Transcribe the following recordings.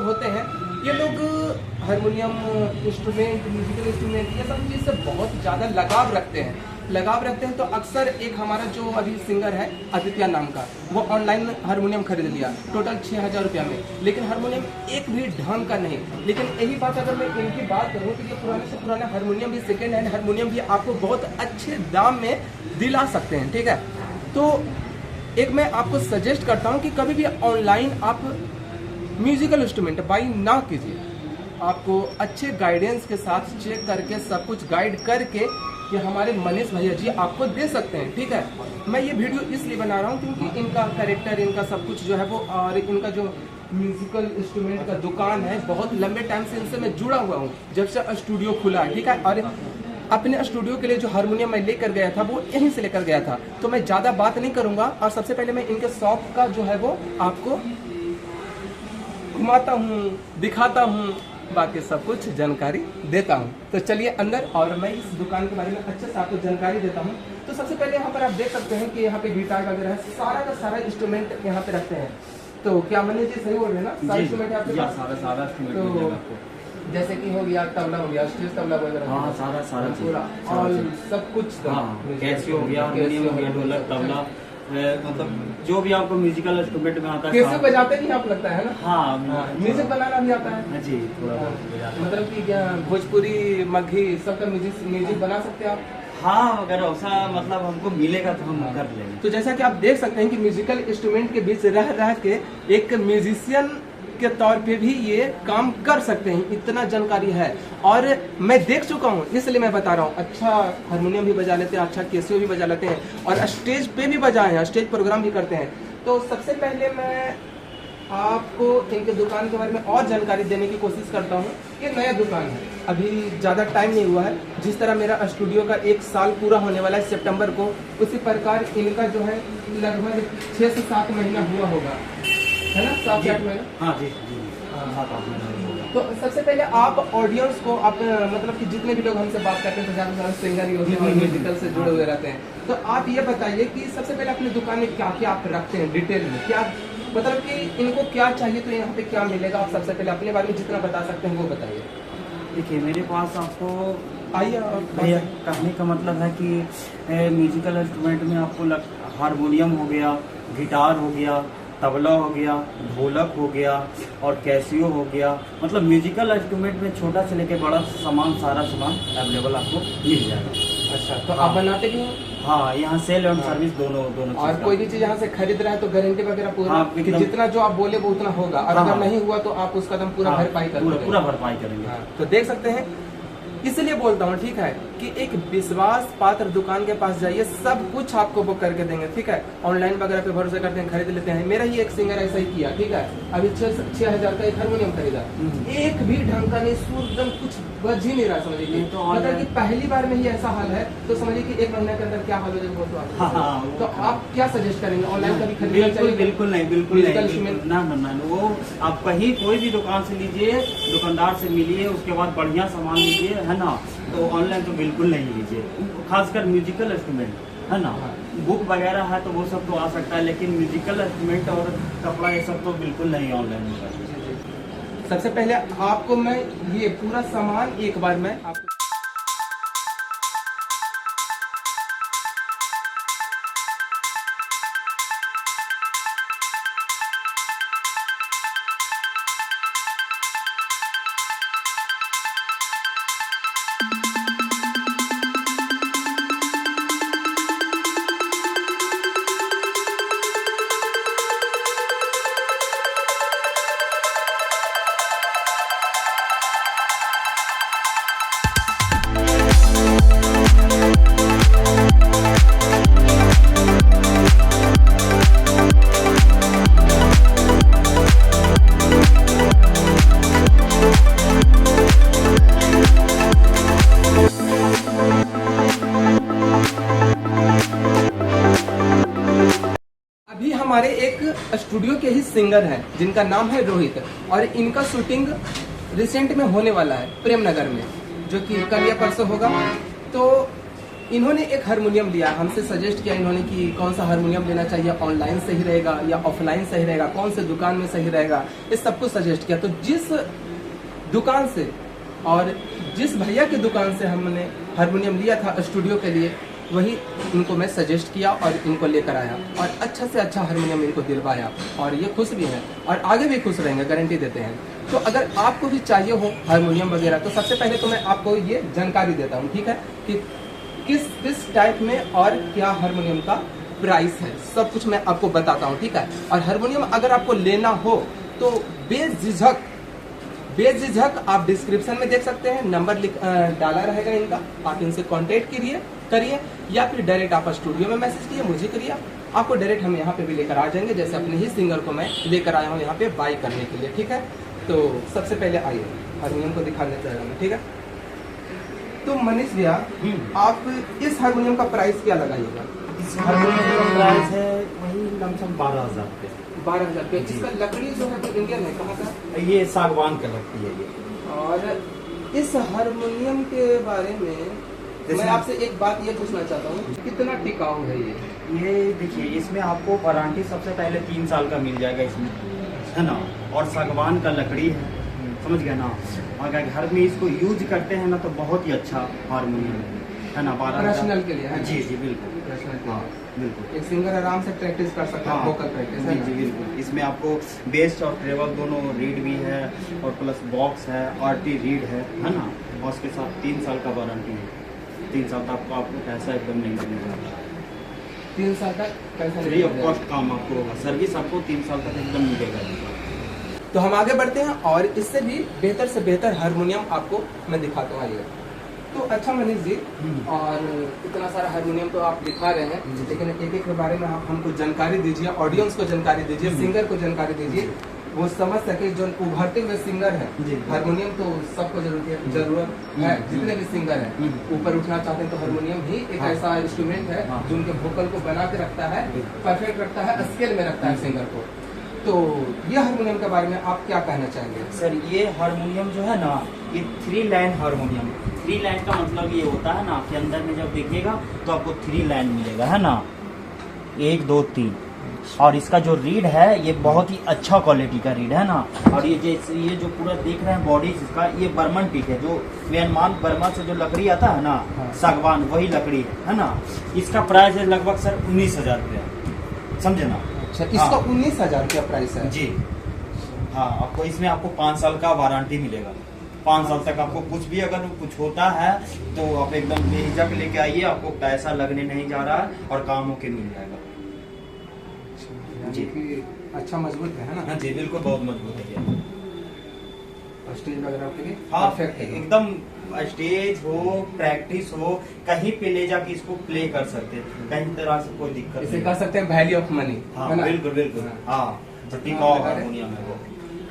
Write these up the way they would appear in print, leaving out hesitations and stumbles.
लोग होते हैं, ये लोग हारमोनियम इंस्ट्रूमेंट, म्यूजिकल इंस्ट्रूमेंट, ये सब चीज़ से बहुत ज़्यादा लगाव रखते हैं। तो अक्सर एक हमारा जो अभी सिंगर है आदित्य नाम का, वो ऑनलाइन हारमोनियम खरीद लिया टोटल 6,000 रुपया में, लेकिन हारमोनियम एक भी ढंग का नहीं। लेकिन यही बात अगर मैं इनकी बात करूँ तो ये पुराने से पुराना हारमोनियम भी, सेकेंड हैंड हारमोनियम भी आपको बहुत अच्छे दाम में दिला सकते हैं। ठीक है, तो एक मैं आपको सजेस्ट करता हूँ कि कभी भी ऑनलाइन आप म्यूजिकल इंस्ट्रूमेंट बाई ना कीजिए। आपको अच्छे गाइडेंस के साथ चेक करके सब कुछ गाइड करके ये हमारे मनीष भैया जी आपको दे सकते हैं। ठीक है, मैं ये वीडियो इसलिए बना रहा हूँ क्योंकि इनका कैरेक्टर, इनका सब कुछ जो है वो, और इनका जो म्यूजिकल इंस्ट्रूमेंट का दुकान है, बहुत लंबे टाइम से इनसे मैं जुड़ा हुआ हूँ, जब से स्टूडियो खुला है। ठीक है, और अपने स्टूडियो के लिए जो हारमोनियम मैं लेकर गया था वो यहीं से लेकर गया था। तो मैं ज़्यादा बात नहीं करूँगा और सबसे पहले मैं इनके शॉप का जो है वो आपको घुमाता हूँ, दिखाता हूँ, बाकी सब कुछ जानकारी देता हूँ। तो चलिए अंदर, और मैं इस दुकान के बारे में अच्छे से आपको जानकारी देता हूँ। तो सबसे पहले यहाँ पर आप देख सकते हैं कि यहाँ पे गिटार वगैरह है, सारा का सारा इंस्ट्रूमेंट यहाँ पे रखते हैं। तो क्या मनीष जी सही बोल रहे हैं ना? सारे इंस्ट्रूमेंट आपके पास? सारा तो जैसे कि हो गया तबला, हो गया स्टेज तबला वगैरह, हाँ सारा पूरा और सब कुछ, कैसियो हो गया, हारमोनियम हो गया, ढोलक, तबला, मतलब जो भी आपको म्यूजिकल इंस्ट्रूमेंट में आता है। कैसे बजाते नहीं आप, लगता है ना? हाँ, म्यूजिक बनाना भी आता है जी, थोड़ा बहुत। मतलब कि क्या भोजपुरी, मगही, सबका म्यूजिक बना सकते हैं आप? हाँ, अगर ऐसा मतलब हमको मिलेगा तो हम कर लेंगे। तो जैसा कि आप देख सकते हैं कि म्यूजिकल इंस्ट्रूमेंट के बीच रह के एक म्यूजिशियन के तौर पे भी ये काम कर सकते हैं, इतना जानकारी है। और मैं देख चुका हूँ इसलिए मैं बता रहा हूँ। अच्छा हारमोनियम भी बजा लेते हैं, अच्छा कैसियो भी बजा लेते हैं, और स्टेज पे भी बजाए हैं, स्टेज प्रोग्राम भी करते हैं। तो सबसे पहले मैं आपको इनके दुकान के बारे में और जानकारी देने की कोशिश करता हूँ। ये नया दुकान है, अभी ज़्यादा टाइम नहीं हुआ है। जिस तरह मेरा स्टूडियो का 1 साल पूरा होने वाला है सितंबर को, उसी प्रकार इनका जो है लगभग 6 से 7 महीना हुआ होगा, है ना? 7-8 महीना। हाँ जी, तो सबसे पहले आप ऑडियंस को, आप मतलब कि जितने भी लोग हमसे बात करते हैं तो ज़्यादा सिंगर ही होते हैं और म्यूजिकल से जुड़े हुए रहते हैं, तो आप ये बताइए कि सबसे पहले अपनी दुकान में क्या क्या आप रखते हैं डिटेल में, क्या मतलब कि इनको क्या चाहिए तो यहाँ पे क्या मिलेगा? आप सबसे पहले अपने बारे में जितना बता सकते हैं वो बताइए। देखिए, मेरे पास आपको आइए, भैया कहने का मतलब है कि म्यूजिकल इंस्ट्रूमेंट में आपको हारमोनियम हो गया, गिटार हो गया, तबला हो गया, ढोलक हो गया और कैसियो हो गया। मतलब म्यूजिकल इंस्ट्रूमेंट में छोटा से लेके बड़ा सामान, सारा सामान अवेलेबल आपको मिल जाएगा। अच्छा, तो आप बनाते भी हैं? हाँ, यहाँ सेल एंड सर्विस दोनों। और कोई भी चीज यहाँ से खरीद रहा है तो गारंटी वगैरह पूरा? हाँ, कि जितना जो आप बोले वो उतना होगा, और अगर नहीं हुआ तो आप उसका दम पूरा भरपाई करेंगे? पूरा भरपाई करेंगे। तो देख सकते हैं, इसलिए बोलता हूँ, ठीक है, कि एक विश्वास पात्र दुकान के पास जाइए, सब कुछ आपको वो करके देंगे। ठीक है, ऑनलाइन वगैरह पे भरोसा करते हैं, खरीद लेते हैं। मेरा ही एक सिंगर ऐसा ही किया। ठीक है, अभी 6,000 का एक हारमोनियम खरीदा, एक भी ढंग का नहीं, सुर एकदम कुछ बज ही नहीं रहा, समझिए। तो मतलब कि पहली बार में ही ऐसा हाल है, तो समझिए कि 1 महीने के अंदर क्या हाल हो जाएगा वो तो आप। तो आप क्या सजेस्ट करेंगे, ऑनलाइन का भी खरीदना चाहिए? बिल्कुल नहीं, ना, वो आप कहीं कोई भी दुकान से लीजिए, दुकानदार से मिलिए, उसके बाद बढ़िया सामान लीजिए, है ना। तो ऑनलाइन तो बिल्कुल नहीं लीजिए, खासकर म्यूजिकल इंस्ट्रूमेंट, है ना। बुक वगैरह है तो वो सब तो आ सकता है, लेकिन म्यूजिकल इंस्ट्रूमेंट और कपड़ा ये सब तो बिल्कुल नहीं ऑनलाइन होगा। सबसे पहले आपको मैं ये पूरा सामान एक बार मैं आपको हमारे एक स्टूडियो के ही सिंगर हैं जिनका नाम है रोहित, और इनका शूटिंग रिसेंट में होने वाला है प्रेम नगर में, जो कि कल या परसों होगा। तो इन्होंने एक हारमोनियम लिया, हमसे सजेस्ट किया इन्होंने कि कौन सा हारमोनियम लेना चाहिए, ऑनलाइन सही रहेगा या ऑफलाइन सही रहेगा, कौन से दुकान में सही रहेगा, इस सब कुछ सजेस्ट किया। तो जिस दुकान से और जिस भैया की दुकान से हमने हारमोनियम लिया था स्टूडियो के लिए, वही इनको मैं सजेस्ट किया और इनको लेकर आया और अच्छा से अच्छा हारमोनियम इनको दिलवाया और ये खुश भी हैं और आगे भी खुश रहेंगे, गारंटी देते हैं। तो अगर आपको भी चाहिए हो हारमोनियम वगैरह, तो सबसे पहले तो मैं आपको ये जानकारी देता हूँ, ठीक है, कि किस टाइप में और क्या हारमोनियम का प्राइस है, सब कुछ मैं आपको बताता हूँ, ठीक है। और हारमोनियम अगर आपको लेना हो तो बेझिझक आप डिस्क्रिप्शन में देख सकते हैं, नंबर डाला रहेगा इनका, आप इनसे कांटेक्ट करिए या फिर डायरेक्ट आप स्टूडियो में मैसेज किए, मुझे करिए, आपको डायरेक्ट हम यहाँ पे भी लेकर आ जाएंगे, जैसे अपने ही सिंगर को मैं लेकर आया हूँ यहाँ पे बाई करने के लिए, ठीक है। तो सबसे पहले आइए हारमोनियम को दिखाने चाहेगा मैं, ठीक है। तो मनीष भैया, आप इस हारमोनियम का प्राइस क्या लगाइएगा? इस हारमोनियम का प्राइस है वही लमसम 12,000 रुपये। 12,000 रुपये। इसका लकड़ी जो है तो इंडियन है, कहाँ का? ये सागवान का लकड़ी है ये। और इस हारमोनियम के बारे में मैं आपसे एक बात ये पूछना चाहता हूँ, कितना टिकाऊ है ये देखिए, इसमें आपको वारंटी सबसे पहले 3 साल का मिल जाएगा इसमें, है ना, और सागवान का लकड़ी है, समझ गया ना। और घर में इसको यूज करते हैं ना तो बहुत ही अच्छा हारमोनियम है ना, प्रोफेशनल के लिए है। जी बिल्कुल, हाँ बिल्कुल। एक सिंगर आराम से प्रैक्टिस कर सकता है, वोकल प्रैक्टिस है। जी बिल्कुल। इसमें आपको बेस और ट्रेवल दोनों रीड भी है और प्लस बॉक्स है, आरटी रीड है ना, और उसके साथ 3 साल का वारंटी है। 3 साल तक आपको पैसा एकदम नहीं मिलेगा, 3 साल तक पैसा फ्री ऑफ कॉस्ट काम आपको होगा, सर्विस आपको 3 साल तक एकदम मिलेगा। तो हम आगे बढ़ते हैं और इससे भी बेहतर से बेहतर हारमोनियम आपको मैं दिखाता हूँ, आइएगा। तो अच्छा मनीष जी, और इतना सारा हारमोनियम तो आप दिखा रहे हैं, लेकिन एक के बारे में आप हमको जानकारी दीजिए, ऑडियंस को जानकारी दीजिए, सिंगर को जानकारी दीजिए, वो समझ सके जो उभरते हुए सिंगर है। हारमोनियम तो सबको जरूरत है, जितने भी सिंगर हैं ऊपर उठना चाहते हैं तो हारमोनियम ही एक ऐसा इंस्ट्रूमेंट है जो उनके वोकल को बना के रखता है, परफेक्ट रखता है, स्केल में रखता है सिंगर को। तो ये हारमोनियम के बारे में आप क्या कहना चाहेंगे? सर, ये हारमोनियम जो है ना, ये 3 लाइन हारमोनियम। 3 लाइन का मतलब ये होता है ना कि अंदर में जब देखिएगा तो आपको 3 लाइन मिलेगा, है ना, 1 2 3। और इसका जो रीड है ये बहुत ही अच्छा क्वालिटी का रीड है ना। और ये जैसे ये जो पूरा देख रहे हैं बॉडी इसका, ये बर्मन टीक है, जो म्यांमार बर्मा से जो लकड़ी आता है ना, सागवान, वही लकड़ी है ना। इसका प्राइस है लगभग सर 19,000 रुपया, समझे ना। अच्छा, इसका 19,000 रुपया प्राइस है जी। हाँ, आपको इसमें आपको 5 साल का वारंटी मिलेगा। 5 साल तक आपको कुछ भी अगर कुछ होता है तो आप एकदम बेहिचक लेके आइए, आपको पैसा लगने नहीं जा रहा है और काम होके मिल जाएगा जी। अच्छा मजबूत है ना? हाँ जी बिल्कुल, बहुत मजबूत है। स्टेज वगैरह के लिए हाँ परफेक्ट है एकदम, स्टेज हो, प्रैक्टिस हो, कहीं पे ले जाके इसको प्ले कर सकते हैं, कहीं तरह से कोई दिक्कत इसे नहीं। कह सकते हैं वैल्यू ऑफ मनी। हाँ बिल्कुल बिल्कुल। हाँ, टिकाऊ हारमोनियम है वो।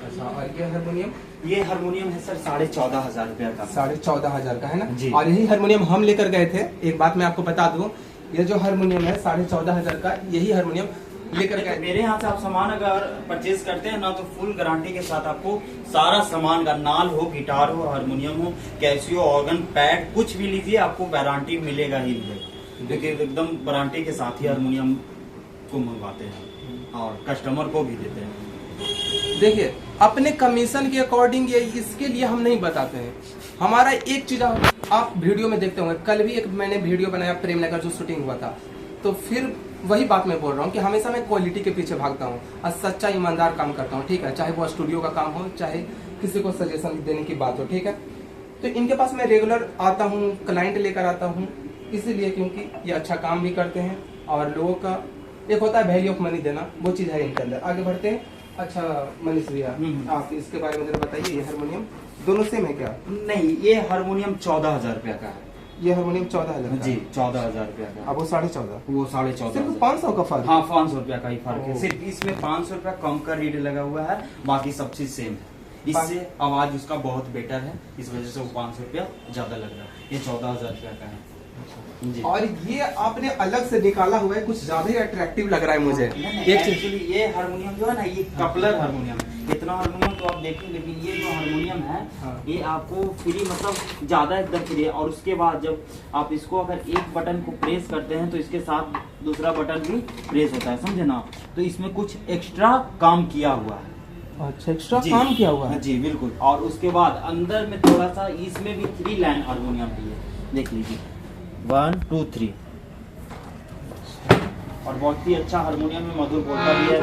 अच्छा, और ये हारमोनियम? ये हारमोनियम है सर 14,500 रुपया का। 14,500 का है ना जी। और यही हारमोनियम हम लेकर गए थे। एक बात मैं आपको बता दूं, ये जो हारमोनियम है 14,500 का, यही हारमोनियम लेकर गए। मेरे यहाँ से आप सामान अगर परचेज करते हैं ना तो फुल गारंटी के साथ आपको सारा सामान का, नाल हो, गिटार हो, हारमोनियम हो, कैसियो, ऑर्गन, पैड, कुछ भी लीजिए आपको गारंटी मिलेगा ही मिलेगा। देखिए एकदम गारंटी के साथ ही हारमोनियम को मंगवाते हैं और कस्टमर को भी देते हैं। देखिए, अपने कमीशन के अकॉर्डिंग ये इसके लिए हम नहीं बताते हैं। हमारा एक चीज आप वीडियो में देखते होंगे, कल भी एक मैंने वीडियो बनाया प्रेम नगर जो शूटिंग हुआ था, तो फिर वही बात मैं बोल रहा हूँ कि हमेशा मैं क्वालिटी के पीछे भागता हूँ और सच्चा ईमानदार काम करता हूँ, ठीक है, चाहे वो स्टूडियो का काम हो, चाहे किसी को सजेशन देने की बात हो, ठीक है। तो इनके पास मैं रेगुलर आता हूँ, क्लाइंट लेकर आता हूँ, इसीलिए क्योंकि ये अच्छा काम भी करते हैं और लोगों का एक होता है वैल्यू ऑफ मनी देना, वो चीज़ है इनके अंदर। आगे बढ़ते हैं। अच्छा मनीष भैया, आप इसके बारे में जरा बताइए, ये हारमोनियम दोनों सेम है क्या? नहीं, ये हारमोनियम 14,000 रुपया का है। ये हारमोनियम 14,000 जी, 14,000 रुपया का। अब वो 14,500, वो 14,500, सिर्फ 500 का फर्क। हाँ 500 रुपया का ही फर्क है। सिर्फ इसमें 500 रुपया कम का रेट लगा हुआ है, बाकी सब चीज सेम है। इससे आवाज उसका बहुत बेटर है, इस वजह से वो 500 रुपया ज्यादा लग रहा है। ये 14,000 रुपया का है जी। और ये आपने अलग से निकाला हुआ है, कुछ ज्यादा ही अट्रैक्टिव लग रहा है मुझे। एक चीज, ये हारमोनियम जो है ना, ये कपलर हारमोनियम है। इतना हारमोनियम तो आप देखें, लेकिन ये जो हारमोनियम है हाँ। ये आपको फ्री, मतलब ज़्यादा एकदम फ्री है। और उसके बाद जब आप इसको अगर एक बटन को प्रेस करते हैं तो इसके साथ दूसरा बटन भी प्रेस होता है, समझे ना। तो इसमें कुछ एक्स्ट्रा काम किया हुआ है। अच्छा, एक्स्ट्रा जी, काम किया हुआ है। जी बिल्कुल। और उसके बाद अंदर में थोड़ा सा इसमें भी 3 लाइन हारमोनियम भी है, देख लीजिए 1 2 3। और बहुत ही अच्छा हारमोनियम में मधुर बोलता भी है।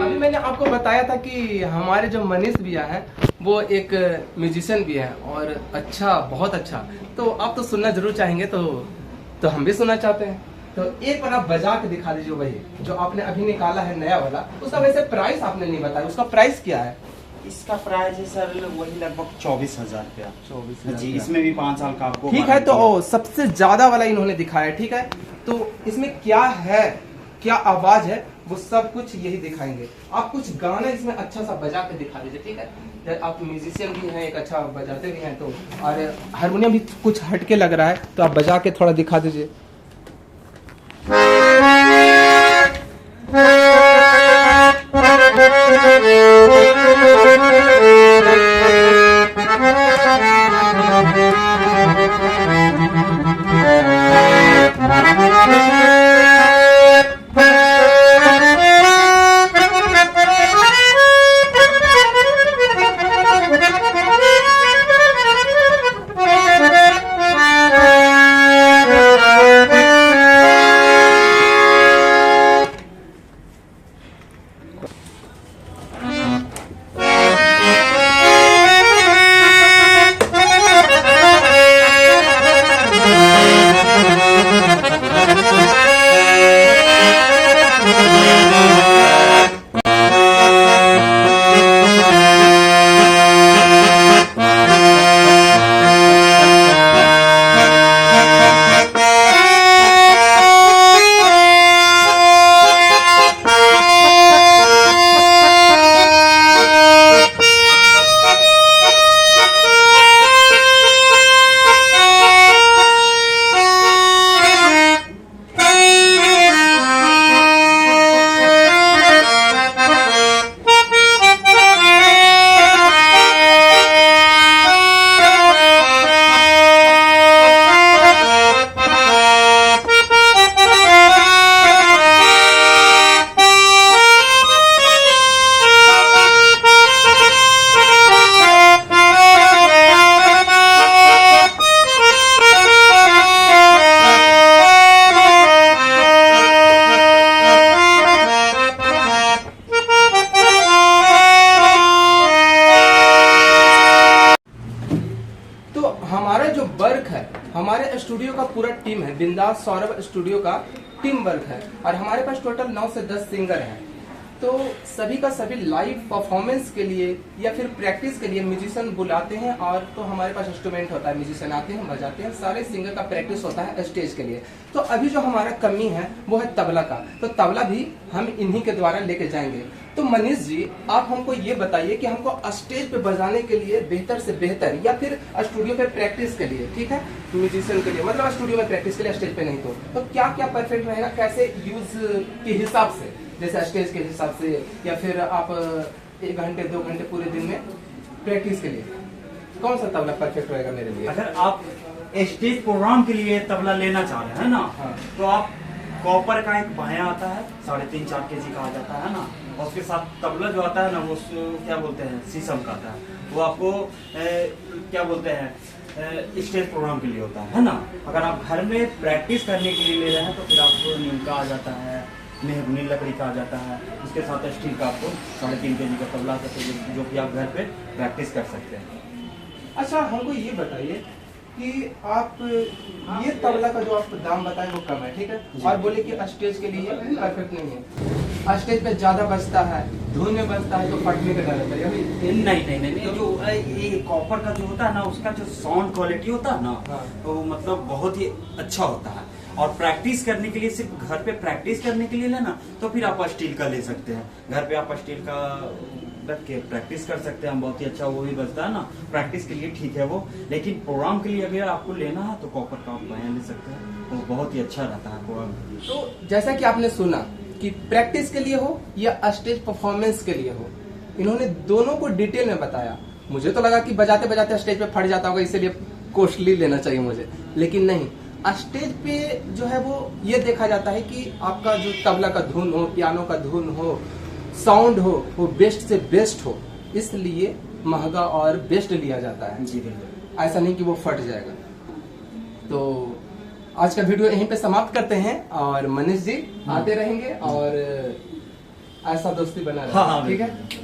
अभी मैंने आपको बताया था कि हमारे जो मनीष भैया हैं वो एक म्यूजिशियन भी है और अच्छा, बहुत अच्छा। तो आप तो सुनना जरूर चाहेंगे, तो हम भी सुनना चाहते हैं। तो एक बार आप बजा के दिखा दीजिए वही जो आपने अभी निकाला है नया वाला। उसका वैसे प्राइस आपने नहीं बताया, उसका प्राइस क्या है? इसका प्राइस है सर वही लगभग 24,000 रुपया। 24,000 जी, इसमें भी 5 साल का आपको ठीक है। तो सबसे ज्यादा वाला इन्होंने दिखाया, ठीक है। तो इसमें क्या है, क्या आवाज है, वो सब कुछ यही दिखाएंगे। आप कुछ गाना इसमें अच्छा सा बजा के दिखा दीजिए, ठीक है। आप म्यूजिशियन भी हैं, एक अच्छा बजाते भी हैं, तो और हारमोनियम भी कुछ हटके लग रहा है, तो आप बजा के थोड़ा दिखा दीजिए। हमारा जो वर्क है, हमारे स्टूडियो का पूरा टीम है, बिंदास सौरभ स्टूडियो का टीम वर्क है और हमारे पास टोटल 9 से 10 सिंगर हैं। तो सभी का सभी लाइव परफॉर्मेंस के लिए या फिर प्रैक्टिस के लिए म्यूजिशियन बुलाते हैं और तो हमारे पास इंस्ट्रूमेंट होता है, म्यूजिशियन आते हैं, बजाते हैं, सारे सिंगर का प्रैक्टिस होता है स्टेज के लिए। तो अभी जो हमारा कमी है वो है तबला का, तो तबला भी हम इन्हीं के द्वारा लेके जाएंगे। तो मनीष जी, आप हमको ये बताइए कि हमको स्टेज पे बजाने के लिए बेहतर से बेहतर या फिर स्टूडियो पे प्रैक्टिस के लिए, ठीक है, म्यूजिशियन के लिए, मतलब स्टूडियो में प्रैक्टिस के लिए, स्टेज पे नहीं, तो क्या क्या परफेक्ट रहेगा, कैसे यूज के हिसाब से, जैसे स्टेज के हिसाब से या फिर आप 1 घंटे 2 घंटे पूरे दिन में प्रैक्टिस के लिए कौन सा तबला परफेक्ट रहेगा मेरे लिए? अगर आप स्टेज प्रोग्राम के लिए तबला लेना चाह रहे हैं ना, हाँ। तो आप कॉपर का एक बाया आता है 3.5-4 kg का आ जाता है ना, और उसके साथ तबला जो आता है ना वो क्या बोलते हैं, शीशम का आता है, वो आपको क्या बोलते हैं स्टेज प्रोग्राम के लिए होता है ना। अगर आप घर में प्रैक्टिस करने के लिए ले रहे हैं तो फिर आपको नीम का आ जाता है, मेहगनी लकड़ी का आ जाता है, उसके साथ स्टील का आपको 3.5 kg का तबला आता है, जो कि आप घर पे प्रैक्टिस कर सकते हैं। अच्छा, हमको ये बताइए कि आप ये तबला का जो आप दाम बताए वो कम है, ठीक है, और बोले कि स्टेज के लिए परफेक्ट नहीं है, स्टेज पे ज्यादा बजता है, धुन में बजता है तो फटने का डर रहता है। नहीं, जो ये कॉपर का जो होता है ना, उसका जो साउंड क्वालिटी होता है ना, हाँ। तो मतलब बहुत ही अच्छा होता है। और प्रैक्टिस करने के लिए, सिर्फ घर पे प्रैक्टिस करने के लिए लेना तो फिर आप स्टील का ले सकते हैं। घर पे आप स्टील का रख के प्रैक्टिस कर सकते हैं, बहुत ही अच्छा वो भी बजता है ना, प्रैक्टिस के लिए ठीक है वो। लेकिन प्रोग्राम के लिए अगर आपको लेना है तो कॉपर का आप बयान ले सकते हैं, वो बहुत ही अच्छा रहता है प्रोग्राम। तो जैसा कि आपने सुना कि प्रैक्टिस के लिए हो या स्टेज परफॉर्मेंस के लिए हो। इन्होंने दोनों को डिटेल में बताया। मुझे तो लगा कि बजाते बजाते स्टेज पे फट जाता होगा, इसलिए कॉस्टली लेना चाहिए मुझे, लेकिन नहीं, स्टेज पे जो है वो ये देखा जाता है कि आपका जो तबला का धुन हो, पियानो का धुन हो, साउंड हो, वो बेस्ट से बेस्ट हो, इसलिए महंगा और बेस्ट लिया जाता है। जी बिल्कुल, ऐसा नहीं कि वो फट जाएगा। तो आज का वीडियो यहीं पे समाप्त करते हैं और मनीष जी आते रहेंगे और ऐसा दोस्ती बना हाँ, रहेगा, ठीक है।